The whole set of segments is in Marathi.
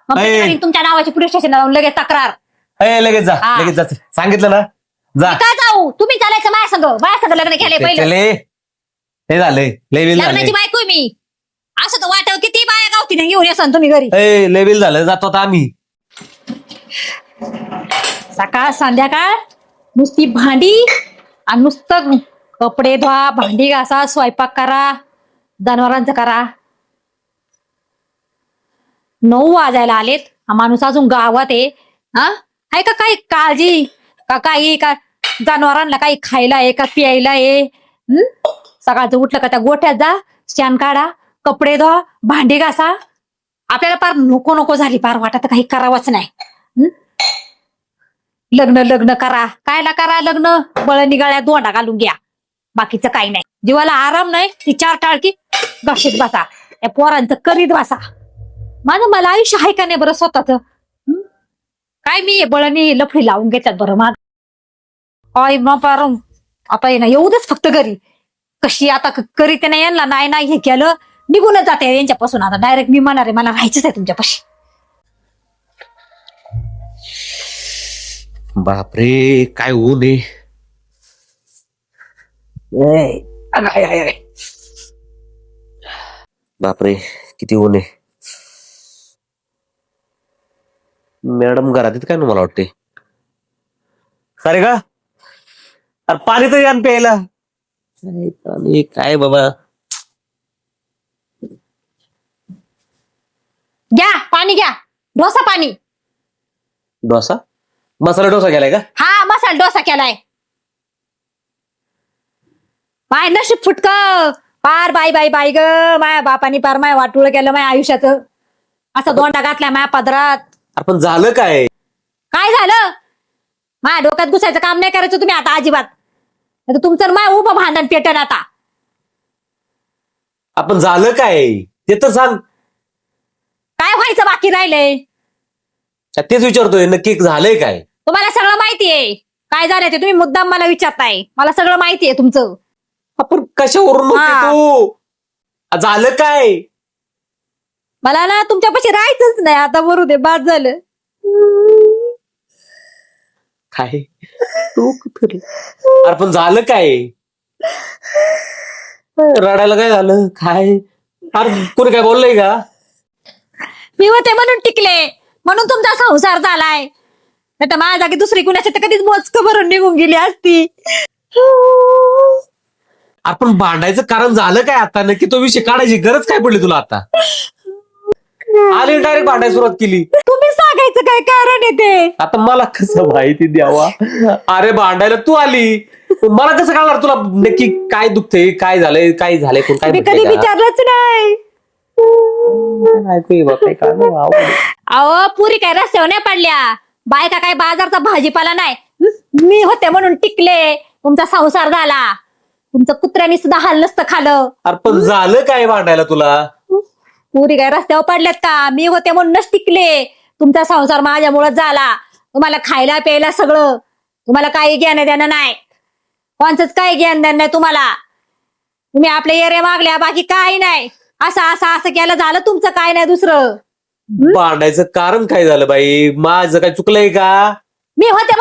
मग ए. करीन तुमच्या नावाची पोलीस स्टेशनला जाऊन लगेच तक्रार. लगेच जा हा. लगेच जा सांगितलं ना जा. मी काय जाऊ, तुम्ही चालायचं माझ्या संग लग्न केलंय पहिलं. चले हे झालंय लेविल लग्नाची झालंय बायको आहे मी. असं तर वाटव किती बाया गावतीने घेऊन येसान तुम्ही घरी. लेविल झालं जातो आता आम्ही. सकाळ संध्याकाळ नुसती भांडी आणि नुसतं कपडे धुवा, भांडी घासा, स्वयंपाक करा, जनावरांचं करा. 9 वाजायला आलेत, हा माणूस अजून गावात आहे. हा आहे का काही काळजी का काही का जनावरांना काही खायला आहे का प्यायला आहे? सकाळचं उठलं का त्या गोठ्यात जा, शेण काढा, कपडे धुवा, भांडी घासा. आपल्याला पार नको नको झाली, पार वाटत काही करावंच नाही. लग्न लग्न करा, कायला करा लग्न? बळणी गळ्यात दोंडा घालून घ्या, बाकीचं काही नाही. जीवाला आराम नाही, ती 4 टाळकी घशीत बसा, त्या पोरांचं करीत बसा. मला आयुष्य आहे का नाही बरं स्वतःच? काय मी बळणी लफडी लावून घेतात बरं माग. आय पार आता ये ना येऊदच फक्त घरी. कशी आता करीत नाही यांना, नाही हे केलं निघूनच जाते यांच्यापासून. आता डायरेक्ट मी म्हणणार आहे मला राहायचंच आहे तुमच्यापाशी. बापरे काय ऊन आहे. बापरे किती ऊन आहे. मॅडम घरात आहेत काय ना मला वाटते. सारे का अरे पाणी तरी आण प्यायला. पाणी काय बाबा. घ्या पाणी घ्या, डोसा पाणी. डोसा मसाला डोसा केलाय का? हा मसाला डोसा केलाय. माय नशीब फुटक पार. बाई ग, माया बापानी पार माय वाटोळ केलं माझ्या आयुष्याचं. असा दोंडा घातलाय माया पदरात. आपण झालं काय? काय झालं? माझ्या डोक्यात घुसायचं काम नाही करायचं तुम्ही आता अजिबात. नाही तर तुमचं माय उभं भांडण पेटन आता. आपण झालं काय ते तर सांग. काय व्हायचं बाकी राहिलंय? तेच विचारतोय नक्की झालंय काय? तुम्हाला सगळं माहितीये काय झालंय ते. तुम्ही मुद्दाम मला विचारताय, मला सगळं माहितीये तुमचं. आपण कशावरून हा. तू झालं काय? मला ना तुमच्यापाशी राहायचंच नाही आता. बरू दे, बाद झालं. काय तू अरे पण झालं काय? रडायला काय झालं काय? अरे कोणी काय बोललंय का? मी होते म्हणून टिकले, म्हणून तुमचा संसार झालाय. नाही तर माझ्या जागी दुसरी कुणाची तर कधीच मोजकं भरून निघून गेली असती. आपण भांडायचं कारण झालं काय आता? नक्की तो विषय काढायची गरज काय पडली तुला आता? आली डायरेक्ट भांडायला सुरुवात केली. तुम्ही सांगायचं काय कारण आहे ते? आता मला कसं माहिती द्यावा? अरे भांडायला तू आली, मला कसं कळणार तुला नक्की काय दुखतंय, काय झालंय, काय झालंय, कोण काय मी कधी म्हणतंय का? विचारलंच नाही. अहो पुरी काय रस्त्यावर नाही पडल्या, बायका काय बाजारचा भाजीपाला नाही. मी होते म्हणून टिकले, तुमचा संसार झाला. तुमचं कुत्र्यानी सुद्धा हाल नसतं खालं. अरे पण झालं काय भांडायला तुला? पुरी काय रस्त्यावर पडल्यात का? मी होते म्हणूनच टिकले. तुमचा संसार माझ्यामुळे झाला. तुम्हाला खायला प्यायला सगळं, तुम्हाला काही ज्ञान देणं नाही. कोणचंच काही ज्ञान देणं नाही तुम्हाला. तुम्ही आपल्या एरे मागल्या, बाकी काही नाही. असं केलं झालं तुमचं, काय नाही दुसरं. भांडायचं कारण काय झालं बाई? माझं काय चुकलंय का? मी होते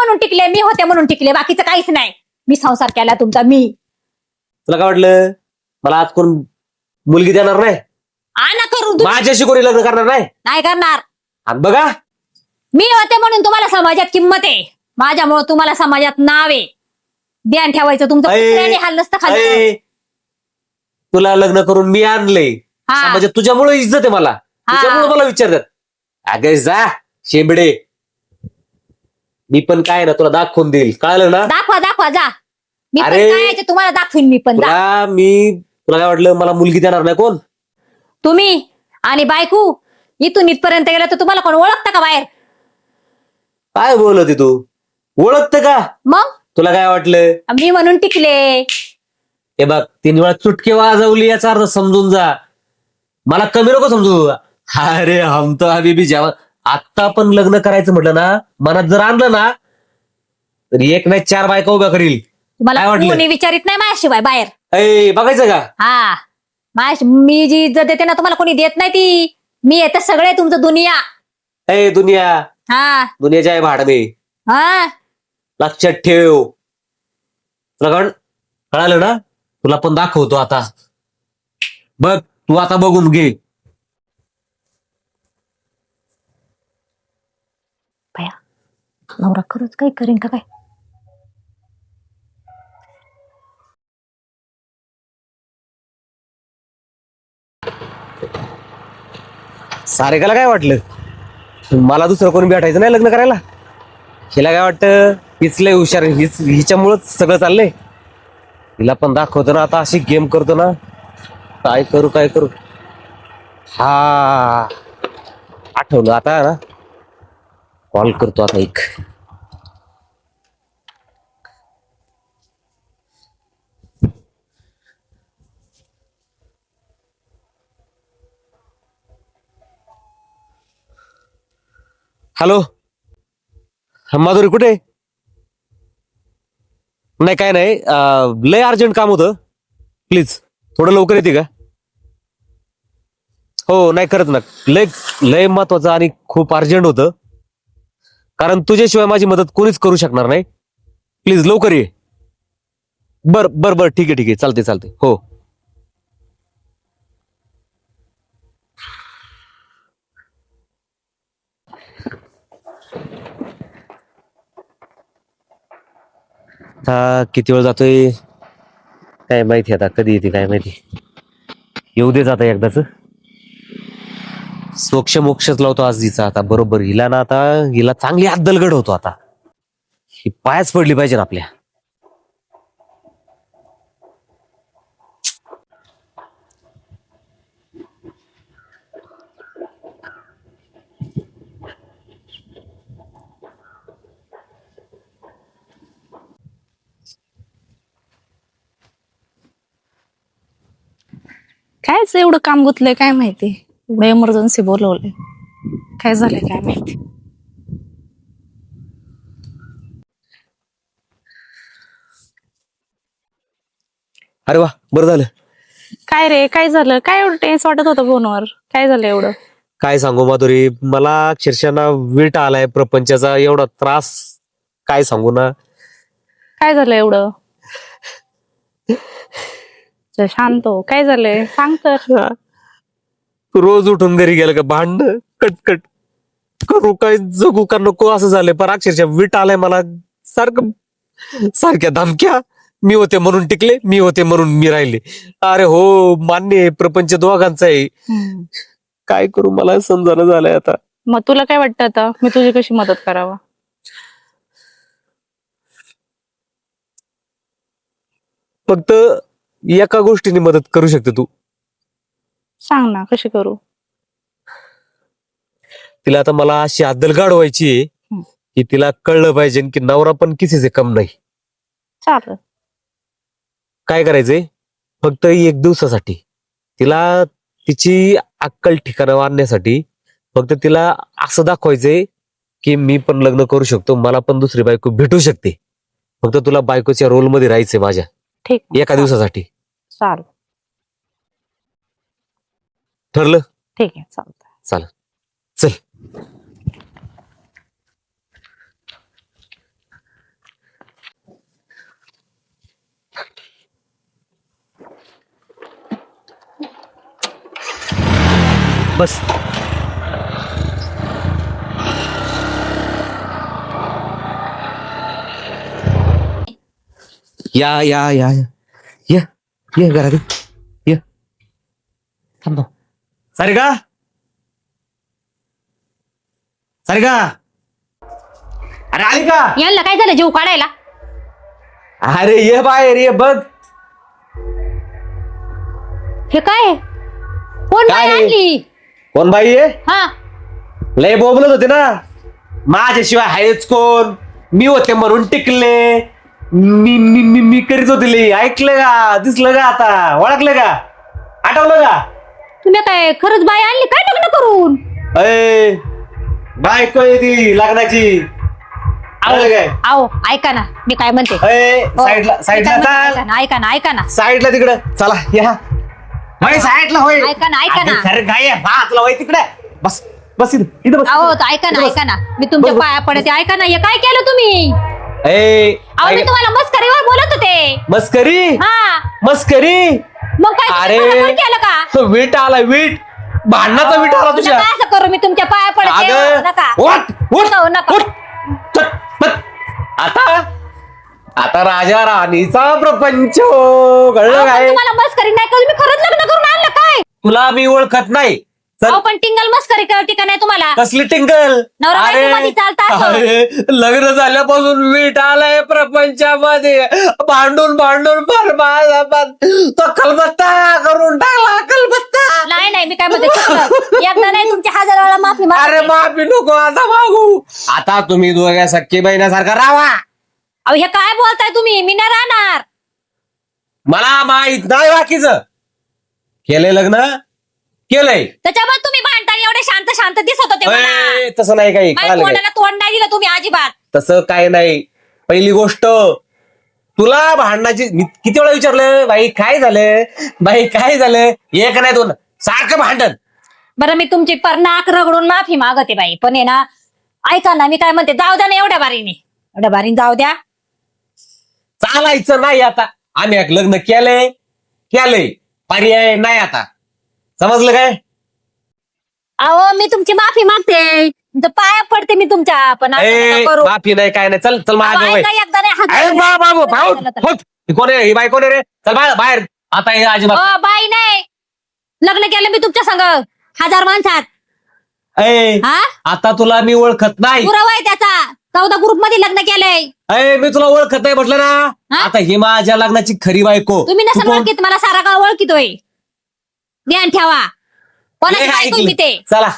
म्हणून टिकले, बाकीचं काहीच नाही. मी संसार केला तुमचा. मी तुला काय वाटलं मला आज कोण मुलगी देणार नाही? आणा करून तुम्ही. माझ्याशी कोणी लग्न करणार नाही? नाही करणार. आणि बघा मी होते म्हणून तुम्हाला समाजात किंमत आहे. माझ्यामुळे तुम्हाला समाजात नाव आहे. ध्यान ठेवायचं तुमचं. कुत्र्याने हाल नसतं खाल्लं. तुला लग्न करून मी आणलंय हा. समाजात, तुझ्यामुळे इज्जत आहे मला. तुझ्यामुळे मला विचारतात. अगं जा शेंबडे, मी पण काय ना तुला दाखवून देईल, कळलं ना? दाखवा जा. मी पण अरे. काय आहे ते तुम्हाला दाखवीन. मी पण जा. तुला काय वाटलं मला मुलगी देणार नाही कोण? तुम्ही आणि बायको इथून इथपर्यंत गेलं तर तुम्हाला कोण ओळखतं का बाहेर? काय बोलत तू? ओळखतं का? मग तुला काय वाटलं? मी म्हणून टिकले. हे बघ 3 वेळा चुटके वाजवली याचा अर्थ समजून जा. मला कमी नको समजू. अरे हम तो अभी भी जेव्हा आता पण लग्न करायचं म्हटलं ना, मनात जर आणलं ना तर एक नाही 4 बायका उभ्या करील. काय तुम्हाला वाटलं? कोणी विचारित नाही माझ्याशिवाय बाहेर. बघायचं का? हा मी जी इज्जत देते ना तुम्हाला कोणी देत नाही ती. मी येते सगळे तुमचं दुनिया. ए दुनिया, हा दुनियाच्या आहे भाडमे, हा लक्षात ठेव. तुला कळालं ना? तुला पण दाखवतो आता. बघ तू आता बघून घे. भया नवरा खरंच काही करीन का काय? सारिकाला काय वाटलं मला दुसरं कोणी भेटायचं नाही लग्न करायला? हिला काय वाटतं हीच लय हुशार, हिच्यामुळंच सगळं चाललंय. हिला पण दाखवतो ना आता, अशी गेम करतो ना. काय करू. हा आठवलं आता ना, कॉल करतो आता एक. हॅलो, माधुरी कुठे? नाही काय नाही, लय अर्जंट काम होतं. प्लीज थोडं लवकर येते का? हो नाही खरंच ना, लय लय महत्वाचं आणि खूप अर्जंट होतं. कारण तुझ्याशिवाय माझी मदत कोणीच करू शकणार नाही. प्लीज लवकर ये. बर ठीक आहे चालते हो. आता किती वेळ जातोय काय माहिती, आता कधी येते काय माहिती. येऊ दे आता एकदाच. सोक्ष मोक्षच लावतो आज हिचा आता बरोबर. हिला ना आता, हिला चांगली अद्दल घडवतो आता. ही पायाच पडली पाहिजे ना आपल्या. कायच एवढं काम गुतलंय काय माहिती. एवढं इमर्जन्सी बोलवलंय, काय झालंय काय माहिती. अरे वा बरं झालं. काय रे, काय झालं? काय एवढं टेन्स वाटत होतं फोनवर? काय झालं एवढं? काय सांगू माधुरी, मला अक्षरशः ना वीट आलाय प्रपंचाचा, एवढा त्रास काय सांगू ना. काय झालं एवढं? चल, शांत हो. काय झालंय सांग तर. रोज उठून घरी गेलं का भांडण कटकट, करू काय जगू का नको असं झालंय. पण अक्षरशः वीट आलाय मला. सारख्या धमक्या, मी होते म्हणून टिकले, मी होते म्हणून मी राहिले. अरे हो मान्य आहे, प्रपंच दोघांचा आहे. काय करू मला समजायला झालंय आता. मग तुला काय वाटतं आता मी तुझी कशी मदत करावं? फक्त एका गोष्टीने मदत करू शकते तू. सांग ना, कशी करू? तिला आता मला अशी अद्दल गाडवायची आहे की तिला कळलं पाहिजे की नवरा पण किसीचे कम नाही. चालेल. काय करायचंय, फक्त एक दिवसासाठी तिला तिची अक्कल ठिकाणं आणण्यासाठी फक्त तिला असं दाखवायचंय की मी पण लग्न करू शकतो, मला पण दुसरी बायको भेटू शकते. फक्त तुला बायकोच्या रोल मध्ये राहायचंय माझ्या, ठीक आहे, एका दिवसासाठी. चालेल. ठरलं? ठीक आहे, चालतं. चालेल, चल. बस. या घरात ये. थांब. सारिका, अरे आली का? यांना काय झालं जीव काढायला? अरे ये बाहेर ये बघ. हे काय? कोण काय? बाई आणली? कोण बाई आहे? हा लय बोबलत होते ना, माझ्याशिवाय आहेच कोण, मी होते म्हणून टिकले, मी मी मी मी करीत होते लय. ऐकलं का? दिसलं का? आता ओळखलं का? आठवलं का? तुम्ही काय खरंच बाई आणली काय लग्न करून? अय बायको आहे ती लग्नाची. आलं काय? आओ ऐका ना, मी काय म्हणते. अय हो, साईडला मी काय म्हणते, चाल. ऐका ना. साईडला तिकडं चला या. होय साईडला होय. ऐका ना. अरे काय बातला होय तिकडे. बस बस इथं बस. अहो ऐका ना ऐका ना, मी तुमच्या बस, बस. पाया पडते. ऐका ना, हे काय केलं तुम्ही? ए अहो मी तुम्हाला मस्करीवर बोलत होते. मस्करी हा मस्करी. मग काय अरे. तुम्ही मला पण केलं का? वीट आला वीट, भांडणाचा वीट आला तुझ्या. नका असं करू, मी तुमच्या पाया पडते. अगं, नका उठ, उठ, नका, नका. उठ. चल, चल. आता राजा राणीचा प्रपंच कळलं अहो, पण काय? तुम्हाला मस्करी नाही करू, मी खरंच लग्न करून आणलं काय? तुला मी ओळखत नाही. चल. अहो पण टिंगल मस्करी कळते का नाही तुम्हाला? कसली टिंगल? नवरा बायकोमध्ये चालतं असं. अरे, लग्न झाल्यापासून वीट आलाय प्रपंचामध्ये. भांडून भांडून तो कलबत्ता करून टाकला कलबत्ता. नाही नाही, मी काय म्हणते चुकलं. एकदा नाही, तुमच्या 1000 वेळा माफी अरे मागते. माफी नको आता मागू. आता तुम्ही दोघ्या सख्खी बहिण्यासारखा राहा. अहो हे काय बोलताय तुम्ही? मी नाही राहणार. मला माहित नाही बाकीचं. केलंय लग्न केलंय. त्याच्यामुळे तुम्ही भांडताना एवढे शांत शांत दिसत होते मला. ए, तसं नाही काही माझ्या कळालं काय? तोंडाला तोंड नाही दिलं तुम्ही अजिबात. तसं काय नाही. पहिली गोष्ट, तुला भांडणाची मी किती वेळा विचारलं, बाई काय झालं, बाई काय झालं, एक नाही दोन, सारखं भांडण. बरं मी तुमची नाक रगडून माफी मागते बाई, पण आहे ना, ऐका ना, मी काय म्हणते, जाऊ द्या ना एवढ्या बारीने, एवढ्या बारीने जाऊ द्या. चालायचं नाही आता. आम्ही एक लग्न केलंय, पर्याय नाही आता. समजलं काय? अहो मी तुमची माफी मागते, तुमच्या पाया पडते मी तुमच्या, पण असं ए, नका करू. माफी नाही काय नाही. चल चल अहो, माझ्या ऐका, एकदा नाही, अरे हात- बाबू भाऊ, कोण आहे ही बाई, कोण आहे रे? चल बाहेर आता. हे अजिबात अहो, बाई नाही, लग्न केलं मी तुमच्या संग 1000 माणसात. ए, हा आता तुला मी ओळखत नाही. पुरावा आहे त्याचा. 14 ग्रुप मध्ये लग्न केलंय. ए, मी तुला ओळखत नाही म्हटलं ना. हा? आता ही माझ्या लग्नाची खरी बायको. तुम्ही तू नसेल कोण? ओळखीत, मला सारा गाव ओळखीतोय. ध्यान ठेवा, कोणाची ए, बायको ऐकलं. मी ते. चला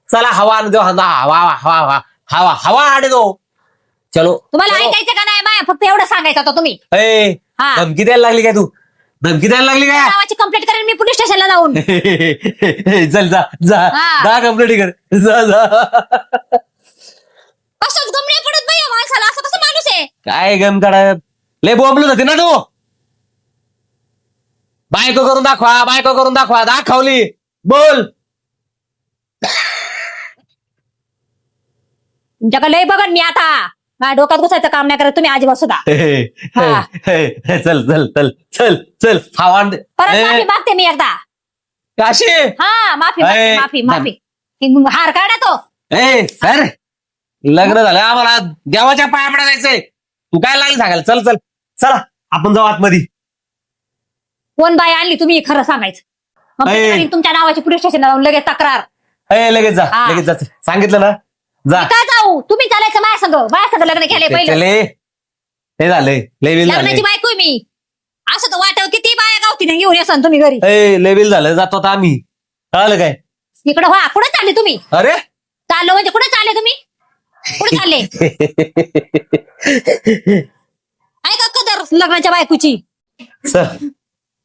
चला, हवा आणू दो. हवा हवा हवा हवा हवा आणे दो. चलो. तुम्हाला चलो. ऐकायचं का नाही माया? फक्त एवढं सांगायचं होतं तुम्ही. ए, हा. धमकी द्यायला लागली काय तू? धमकी द्यायला लागली काय? नावाची कंप्लेंट करेन मी पोलीस स्टेशनला जाऊन. चल जा जा हा. जा, कंप्लेंट कर. जा जा. कसंच गम नाही पडत बाई या माणसाला, असं कसं माणूस आहे? काय गम काढा, लय बोंबलत होती ना तू. बायको करून दाखवा, बायको करून दाखवा. दाखवली, बोल. तुमच्याकडे लय बघन मी आता. माझ्या डोक्यात घुसायचं काम नाही करत तुम्ही अजिबात सुद्धा. हा. चल चल चल चल चल, हवा आण दे. परत माफी मागते मी एकदा. काशी. हा माफी मागते, ए, माफी माफी. हार काढा तो. ए सर, लग्न झालं, आम्हाला देवाच्या पाया पडा जायचंय. तू काय लागली सांगायला? चल चल चला, आपण जाऊ आतमध्ये. कोण बाई आणली तुम्ही खरं सांगायचं. मग ए. करीन तुमच्या नावाची पोलीस स्टेशनला जाऊन लगेच तक्रार. ए, लगेच जा, हा. लगेच जा. सांगितलं ना, जा. मी का जाऊ? तुम्ही चालायचं माझ्या संग लग्न केलंय पहिलं. चले, हे झालंय, लेविल लग्नाची झालंय. बायको आहे मी. असं तर वाटव किती बाया गावती घेऊन येसान तुम्ही घरी. ए, लेविल झालं, जातो आता आम्ही. कळालं काय? इकडं व्हा. कुठे चालले तुम्ही? अरे चाललो म्हणजे कुठे चालले तुम्ही? कुठे चालले? ऐका कदर लग्नाच्या बायकोची. चल.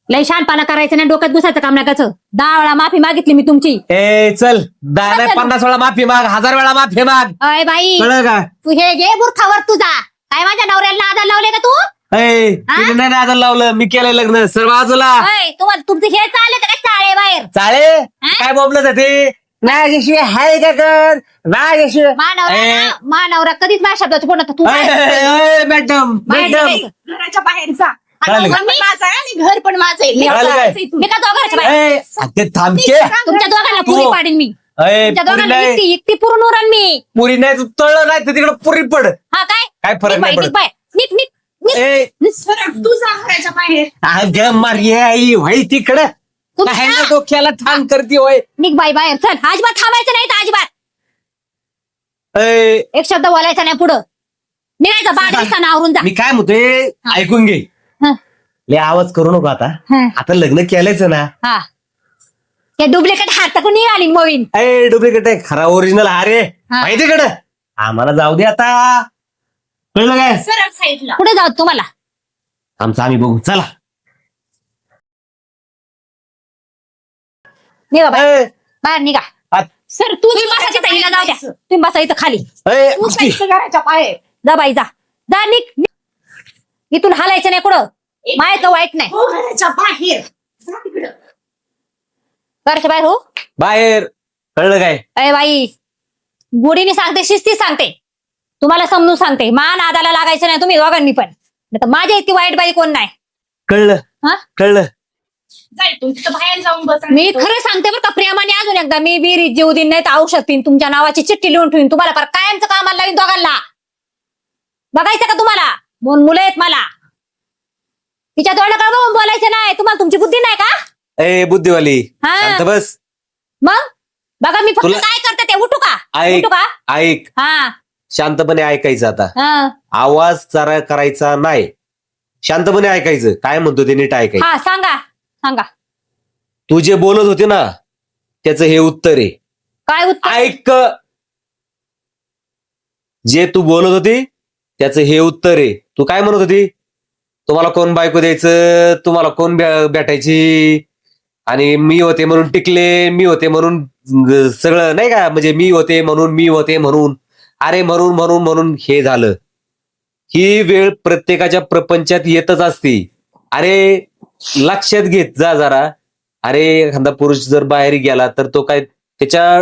लय शहाणपणा करायचं नाही, डोक्यात घुसायचं काम नाही करायचं. 10 वेळा माफी मागितली मी तुमची. ए, चल. 10 नाही, चल. 50 वेळा माफी माग, 1000 वेळा माफी माग. अय बाई, कळलं का? तू हे घे बुरखावर तुझा. काय माझ्या नवऱ्याला नादाला लावले का तू? ए, हा? तिने नाही नादाला लावलं, मी केलंय लग्न. सर बाजूला. अय, तुम्हाला तुमचं हे चालले का चाळे बाहेर? चाळे हा? काय बोंबलत ते? माझ्याशिवाय हाय का कर? माझ्याशिवाय. मानवरा कधीच माझ्या शब्दाचं बोलत नाही. तू बाहेर- मॅडम बाहेर मॅडम, निघायचं. घराच्या बाहेरचा कळालं का? पण माझा आहे आणि घर पण माझं आहे. मी कळालं काय? जायचंय तुला. मी का दोघांच्या बाहेर? ए, ते थांबके. तुमच्या दोघांना पुरी तू- पाडीन मी. ए, तुमच्या पुरी दोघांना नाही, एकटी पुरून उरण मी. पुरी नाही, तू तळलं नाही तर तिकडे पुरी पड. हा काय? काय फरक निघ नाही बाई, पडत. निघ बाई. निघ, निघ, निघ. ए, सरक तू जा घराच्या बाहेर. अगं मारी आई व्हाय तिकडं. तुम्ही काय जा. ना डोक्याला ठाण करते होय. निघ बाई बाहेर. चल, अजिबात थांबायचं नाही तर अजिबात. ए, एक शब्द बोलायचा नाही पुढं. निघायचं बाड दिसताना आवरून जा. मी काय म्हणतोय, ऐकून घे. हा, लय आवाज करू नको आता. हा, आता लग्न केलंच ना. हा. हे डुप्लिकेट हात तर कोणी आली मोवीन. ए, डुप्लिकेट आहे, खरा ओरिजिनल अरे हा. माहिती कडं. आम्हाला जाऊ दे आता. कळलं काय? सरक साईडला. कुठे जाऊ तुम्हाला? आमचं आम्ही बघू, चला. निघा बाहेर. ए, बाहेर निघा. सर तुम्ही बसा तिथं, हिला जाऊ द्या. तुम्ही बसा इथं खाली. ए, तू जायचं घराच्या बाहेर. जा बाई जा. जा निघ, निघ. इथून हालायचं नाही कुठं. मायचं वाईट नाही. हो घराच्या बाहेर. जा तिकडं. घरच्या बाहेर हो. बाहेर. कळलं काय? अरे बाई, गोडीने सांगते, शिस्ती सांगते, तुम्हाला समजून सांगते. मान आदाला लागायचं नाही तुम्ही दोघांनी पण. नाहीतर माझ्या इतकी वाईट बाई कोण नाही. कळलं हा? कळलं. जाय तू तिथं बाहेर जाऊन बस. मी खरं सांगते बरं का प्रेमाने, अजून एकदा मी विहिरीत जीव देईन, नाही तर औषध पिन, तुमच्या नावाची चिठ्ठी लिहून ठेवीन, तुम्हाला पर कायमचं कामाला लावीन दोघांना. बघायचं का तुम्हाला? 2 मुलं आहेत मला. तिच्या तोंडाकडे बघून बोलायचं नाही. तुम्हाला तुमची बुद्धी नाही का? ए बुद्धिवाली हा. शांत बस. मग बघा मी फक्त तुला- काय करते ते. उठू का? ऐक उठू का? ऐक हा शांतपणे ऐकायचं आता. हा आवाज जरा करायचा नाही, शांतपणे ऐकायचं. काय म्हणतो ते नीट ऐकायचं. हा सांगा सांगा. तू जे बोलत होती ना त्याचं हे उत्तर आहे. काय उत्तर? ऐक, जे तू बोलत होती त्याचं हे उत्तर आहे. तू काय म्हणत होती? तुम्हाला कोण बायको द्यायचं, तुम्हाला कोण भेटायची, आणि मी होते म्हणून टिकले, मी होते म्हणून सगळं नाही का, म्हणजे मी होते म्हणून अरे म्हणून म्हणून म्हणून हे झालं. ही वेळ प्रत्येकाच्या प्रपंचात येतच असते. अरे लक्षात घेत जा जरा. अरे एखादा पुरुष जर बाहेर गेला तर तो काय, त्याच्या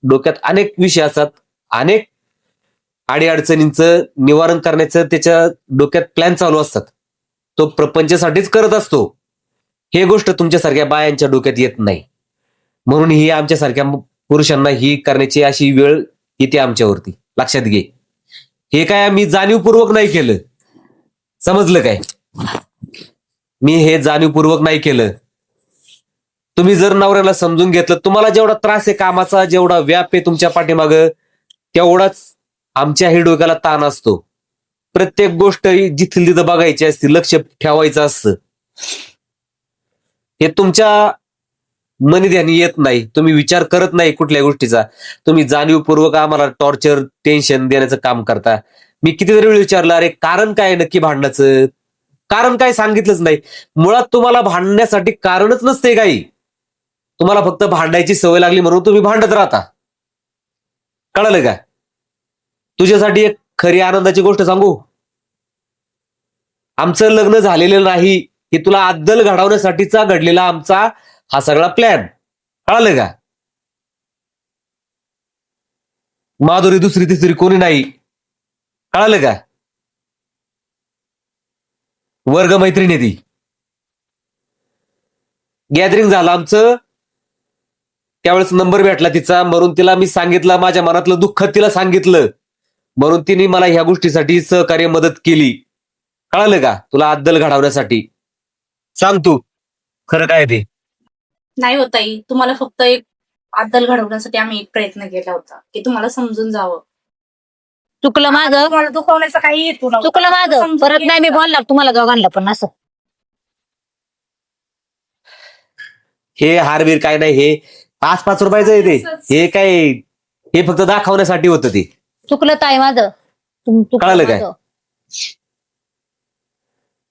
डोक्यात अनेक विषय असतात, अनेक अडीअडचणींचं निवारण करण्याचं त्याच्या डोक्यात प्लॅन चालू असतात. तो प्रपंचासाठीच करत असतो. हे गोष्ट तुमच्यासारख्या बायांच्या डोक्यात येत नाही, म्हणून ही आमच्यासारख्या पुरुषांना ही करण्याची अशी वेळ येते आमच्यावरती. लक्षात घे. हे काय आम्ही जाणीवपूर्वक नाही केलं, समजलं काय? मी हे जाणीवपूर्वक नाही केलं. तुम्ही जर नवऱ्याला समजून घेतलं, तुम्हाला जेवढा त्रास आहे कामाचा, जेवढा व्याप आहे तुमच्या पाठीमागं, तेवढाच आमच्याही डोक्याला ताण असतो. प्रत्येक गोष्ट जिथली तिथं बघायची असते, लक्ष ठेवायचं असतं. हे तुमच्या मनीध्यानी येत नाही. तुम्ही विचार करत नाही कुठल्या गोष्टीचा. तुम्ही जाणीवपूर्वक आम्हाला टॉर्चर, टेन्शन देण्याचं काम करता. मी कितीतरी वेळ विचारलं, अरे कारण काय नक्की भांडणाचं? कारण काय सांगितलंच नाही. मुळात तुम्हाला भांडण्यासाठी कारणच नसते काही. तुम्हाला फक्त भांडायची सवय लागली म्हणून तुम्ही भांडत राहता. कळलं का? तुझ्यासाठी एक खरी आनंदाची गोष्ट सांगू. आमचं लग्न झालेलं नाही, की तुला अद्दल घडवण्यासाठीचा घडलेला आमचा हा सगळा प्लॅन. कळलं का? माधुरी दुसरी तिसरी कोणी नाही. कळलं का? वर्ग मैत्रिणी ती. गॅदरिंग झालं आमचं, त्यावेळेस नंबर भेटला तिचा, म्हणून तिला मी सांगितलं, माझ्या मनातलं दुःख तिला सांगितलं, म्हणून तिने मला ह्या गोष्टीसाठी सहकार्य मदत केली. कळलं का? तुला अद्दल घडवण्यासाठी. सांग तू खरं काय ते. नाही होत आई, तुम्हाला फक्त एक अद्दल घडवण्यासाठी आम्ही एक प्रयत्न केला होता की तुम्हाला समजून जावं. चुकलं माझं, तुम्हाला दुखवण्याचा काही हेतू नव्हता. चुकलं माझं. समजून परत नाही मी घ्यायचं. बोलणार तुम्हाला दोघांना पण असं. हे हारवीर काय नाही, हे 5-5 रुपयाचं आहे ते. हे काय, हे फक्त दाखवण्यासाठी होतं ते. चुकलं ताई माझं. चुकलं कळलं काय? माझं.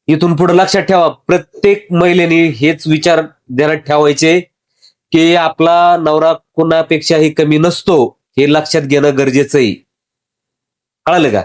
इथून पुढे लक्षात ठेवा, प्रत्येक महिलेने हेच विचार ध्यानात ठेवायचे की आपला नवरा कोणापेक्षाही कमी नसतो. हे लक्षात घेणं गरजेचं आहे. कळलं का?